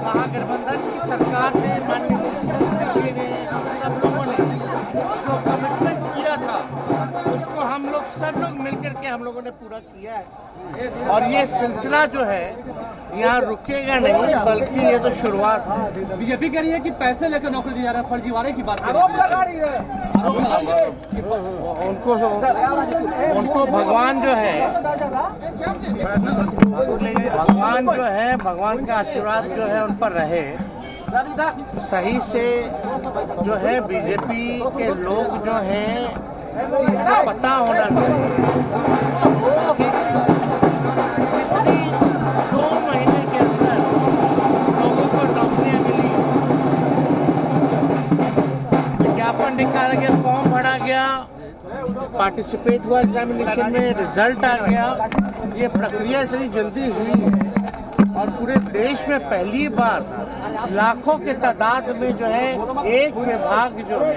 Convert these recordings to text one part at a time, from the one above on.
महागठबंधन की सरकार ने, माननीय मुख्यमंत्री जी ने, हम सब लोगों ने जो कमिटमेंट किया था उसको हम लोग सब लोग मिलकर के हम लोगों ने पूरा किया है। और ये सिलसिला जो है यहाँ रुकेगा नहीं, बल्कि ये तो शुरुआत है। बीजेपी कह रही है कि पैसे लेकर नौकरी दिया जा रहा है, फर्जीवाड़े की बात आरोप लगा रही है। उनको भगवान जो है, भगवान का आशीर्वाद जो है उन पर रहे। सही से जो है बीजेपी के लोग जो हैं उनको पता होना चाहिए कि कितनी 2 महीने के अंदर लोगों को नौकरियां मिली। विज्ञापन निकाला गया, फॉर्म भरा गया, पार्टिसिपेट हुआ एग्जामिनेशन में, रिजल्ट आ गया। ये प्रक्रिया इतनी जल्दी हुई है और पूरे देश में पहली बार लाखों के तादाद में जो है एक विभाग जो है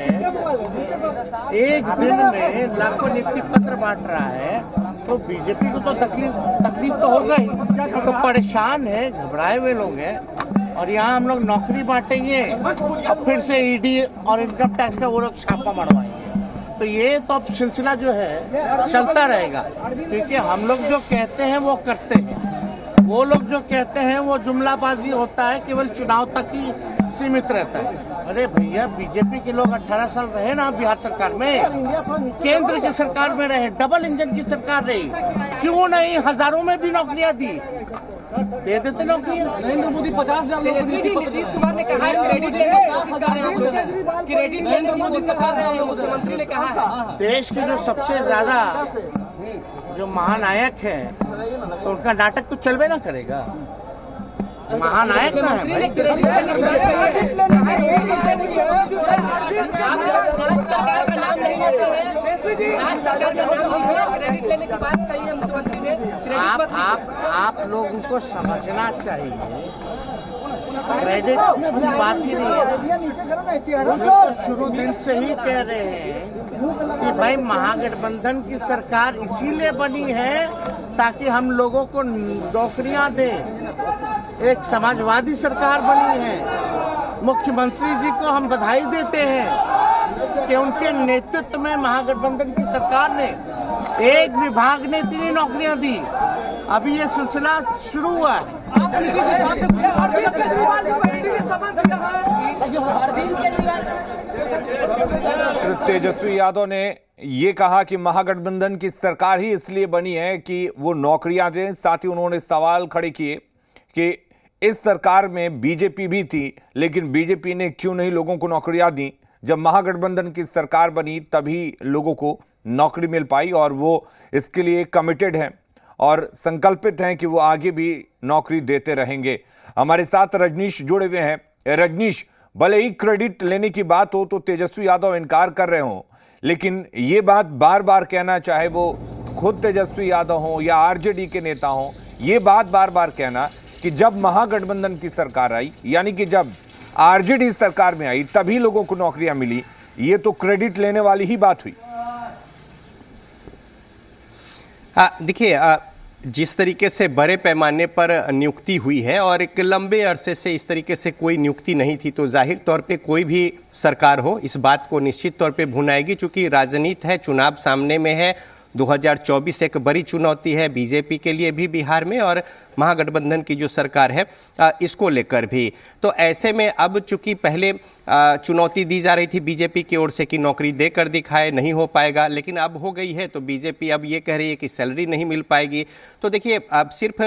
एक दिन में लाखों नियुक्ति पत्र बांट रहा है। तो बीजेपी को तो तकलीफ तो होगा ही, तो परेशान है, घबराए हुए लोग हैं। और यहाँ हम लोग नौकरी बांटेंगे और फिर से ईडी और इनकम टैक्स का वो लोग छापा मरवाएंगे। तो ये तो अब सिलसिला जो है चलता रहेगा, क्योंकि हम लोग जो कहते हैं वो करते हैं। वो लोग जो कहते हैं वो जुमलाबाजी होता है, केवल चुनाव तक ही सीमित रहता है। अरे भैया, बीजेपी के लोग 18 साल रहे ना बिहार सरकार में, केंद्र की सरकार में रहे, डबल इंजन की सरकार रही, क्यों नहीं हजारों में भी नौकरियां दी, दे देते नौकरियां। नरेंद्र मोदी 50,000 नीतीश कुमार ने कहा है क्रेडिट लेंगे, 50,000 क्रेडिट नरेंद्र मोदी 50,000 मुख्यमंत्री ने कहा है। देश के जो सबसे ज्यादा जो महानायक है तो उनका नाटक तो चलबे ना करेगा। महानायक का है भाई। आप लोगों को समझना चाहिए, क्रेडिट की बात ही नहीं है। हम तो शुरू दिन से ही कह रहे हैं कि भाई महागठबंधन की सरकार इसीलिए बनी है ताकि हम लोगों को नौकरियां दे। एक समाजवादी सरकार बनी है। मुख्यमंत्री जी को हम बधाई देते हैं कि उनके नेतृत्व में महागठबंधन की सरकार ने एक विभाग ने इतनी नौकरियां दी। अभी ये सिलसिला शुरू हुआ है। तेजस्वी यादव ने ये कहा कि महागठबंधन की सरकार ही इसलिए बनी है कि वो नौकरियां दें। साथ ही उन्होंने सवाल खड़े किए कि इस सरकार में बीजेपी भी थी, लेकिन बीजेपी ने क्यों नहीं लोगों को नौकरियां दी। जब महागठबंधन की सरकार बनी तभी लोगों को नौकरी मिल पाई और वो इसके लिए कमिटेड हैं और संकल्पित हैं कि वो आगे भी नौकरी देते रहेंगे। हमारे साथ रजनीश जुड़े हुए हैं। रजनीश, भले ही क्रेडिट लेने की बात हो तो तेजस्वी यादव इनकार कर रहे हो, लेकिन ये बात बार बार कहना, चाहे वो खुद तेजस्वी यादव हो या आरजेडी के नेता हो, ये बात बार बार कहना कि जब महागठबंधन की सरकार आई, यानी कि जब आरजेडी सरकार में आई तभी लोगों को नौकरियां मिली, ये तो क्रेडिट लेने वाली ही बात हुई। देखिए, जिस तरीके से बड़े पैमाने पर नियुक्ति हुई है और एक लंबे अरसे से इस तरीके से कोई नियुक्ति नहीं थी, तो जाहिर तौर पे कोई भी सरकार हो इस बात को निश्चित तौर पे भुनाएगी। चूंकि राजनीति है, चुनाव सामने में है, 2024 एक बड़ी चुनौती है बीजेपी के लिए भी बिहार में और महागठबंधन की जो सरकार है इसको लेकर भी। तो ऐसे में अब चूंकि पहले चुनौती दी जा रही थी बीजेपी की ओर से कि नौकरी देकर दिखाए, नहीं हो पाएगा, लेकिन अब हो गई है तो बीजेपी अब ये कह रही है कि सैलरी नहीं मिल पाएगी। तो देखिए, अब सिर्फ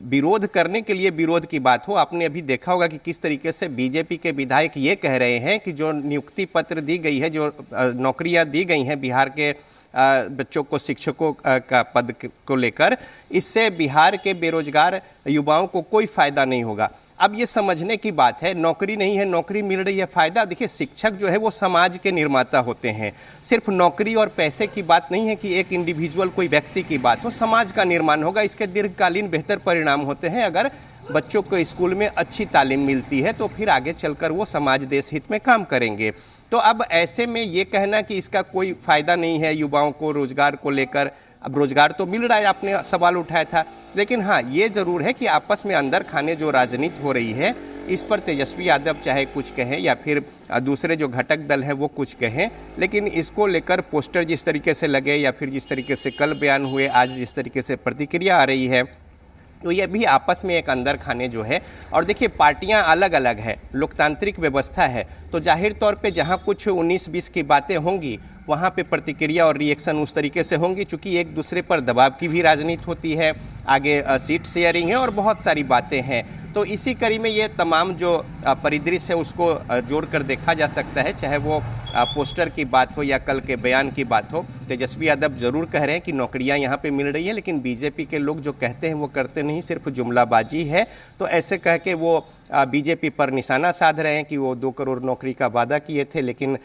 विरोध करने के लिए विरोध की बात हो, आपने अभी देखा होगा कि किस तरीके से बीजेपी के विधायक ये कह रहे हैं कि जो नियुक्ति पत्र दी गई है, जो नौकरियां दी गई हैं बिहार के बच्चों को, शिक्षकों का पद को लेकर, इससे बिहार के बेरोजगार युवाओं को कोई फायदा नहीं होगा। अब ये समझने की बात है, नौकरी नहीं है, नौकरी मिल रही है, फायदा। देखिए, शिक्षक जो है वो समाज के निर्माता होते हैं। सिर्फ नौकरी और पैसे की बात नहीं है कि एक इंडिविजुअल कोई व्यक्ति की बात हो, समाज का निर्माण होगा। इसके दीर्घकालीन बेहतर परिणाम होते हैं। अगर बच्चों को स्कूल में अच्छी तालीम मिलती है तो फिर आगे चलकर वो समाज देश हित में काम करेंगे। तो अब ऐसे में ये कहना कि इसका कोई फायदा नहीं है युवाओं को रोजगार को लेकर, अब रोजगार तो मिल रहा है, आपने सवाल उठाया था, लेकिन हाँ, ये जरूर है कि आपस में अंदर खाने जो राजनीति हो रही है इस पर तेजस्वी यादव चाहे कुछ कहें या फिर दूसरे जो घटक दल हैं वो कुछ कहें, लेकिन इसको लेकर पोस्टर जिस तरीके से लगे या फिर जिस तरीके से कल बयान हुए, आज जिस तरीके से प्रतिक्रिया आ रही है, तो ये भी आपस में एक अंदर खाने जो है। और देखिए पार्टियां अलग अलग है, लोकतांत्रिक व्यवस्था है, तो जाहिर तौर पे जहां कुछ 19-20 की बातें होंगी वहां पे प्रतिक्रिया और रिएक्शन उस तरीके से होंगी, चूंकि एक दूसरे पर दबाव की भी राजनीति होती है, आगे सीट शेयरिंग है और बहुत सारी बातें हैं। तो इसी कड़ी में ये तमाम जो परिदृश्य है उसको जोड़कर देखा जा सकता है, चाहे वो पोस्टर की बात हो या कल के बयान की बात हो। तेजस्वी यादव जरूर कह रहे हैं कि नौकरियां यहां पे मिल रही है, लेकिन बीजेपी के लोग जो कहते हैं वो करते नहीं, सिर्फ जुमलाबाजी है। तो ऐसे कह के वो बीजेपी पर निशाना साध रहे हैं कि वो 2 करोड़ नौकरी का वादा किए थे, लेकिन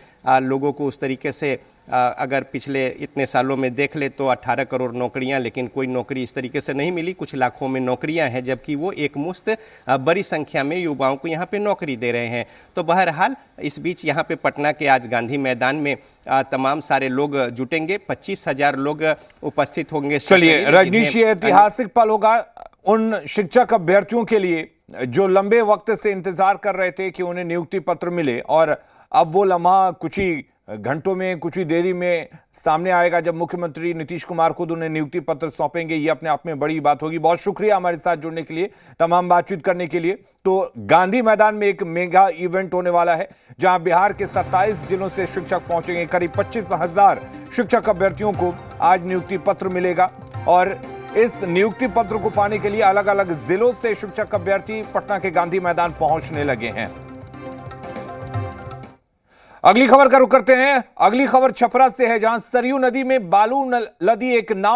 लोगों को उस तरीके से अगर पिछले इतने सालों में देख ले तो 18 करोड़ नौकरियां, लेकिन कोई नौकरी इस तरीके से नहीं मिली। कुछ लाखों में नौकरियां हैं, जबकि वो एक मुश्त बड़ी संख्या में युवाओं को यहाँ पे नौकरी दे रहे हैं। तो बहरहाल इस बीच यहाँ पे पटना के आज गांधी मैदान में तमाम सारे लोग जुटेंगे, 25,000 लोग उपस्थित होंगे। चलिए रजनीश, ये ऐतिहासिक पल होगा उन शिक्षक अभ्यर्थियों के लिए जो लंबे वक्त से इंतजार कर रहे थे कि उन्हें नियुक्ति पत्र मिले, और अब वो लम्हा कुछ ही घंटों में, कुछ ही देरी में सामने आएगा जब मुख्यमंत्री नीतीश कुमार खुद उन्हें नियुक्ति पत्र सौंपेंगे। ये अपने आप में बड़ी बात होगी। बहुत शुक्रिया हमारे साथ जुड़ने के लिए, तमाम बातचीत करने के लिए। तो गांधी मैदान में एक मेगा इवेंट होने वाला है जहां बिहार के 27 जिलों से शिक्षक पहुंचेंगे। करीब 25,000 शिक्षक अभ्यर्थियों को आज नियुक्ति पत्र मिलेगा, और इस नियुक्ति पत्र को पाने के लिए अलग अलग जिलों से शिक्षक अभ्यर्थी पटना के गांधी मैदान पहुंचने लगे हैं। अगली खबर का रुख करते हैं। अगली खबर छपरा से है, जहां सरयू नदी में बालू लदी एक नाव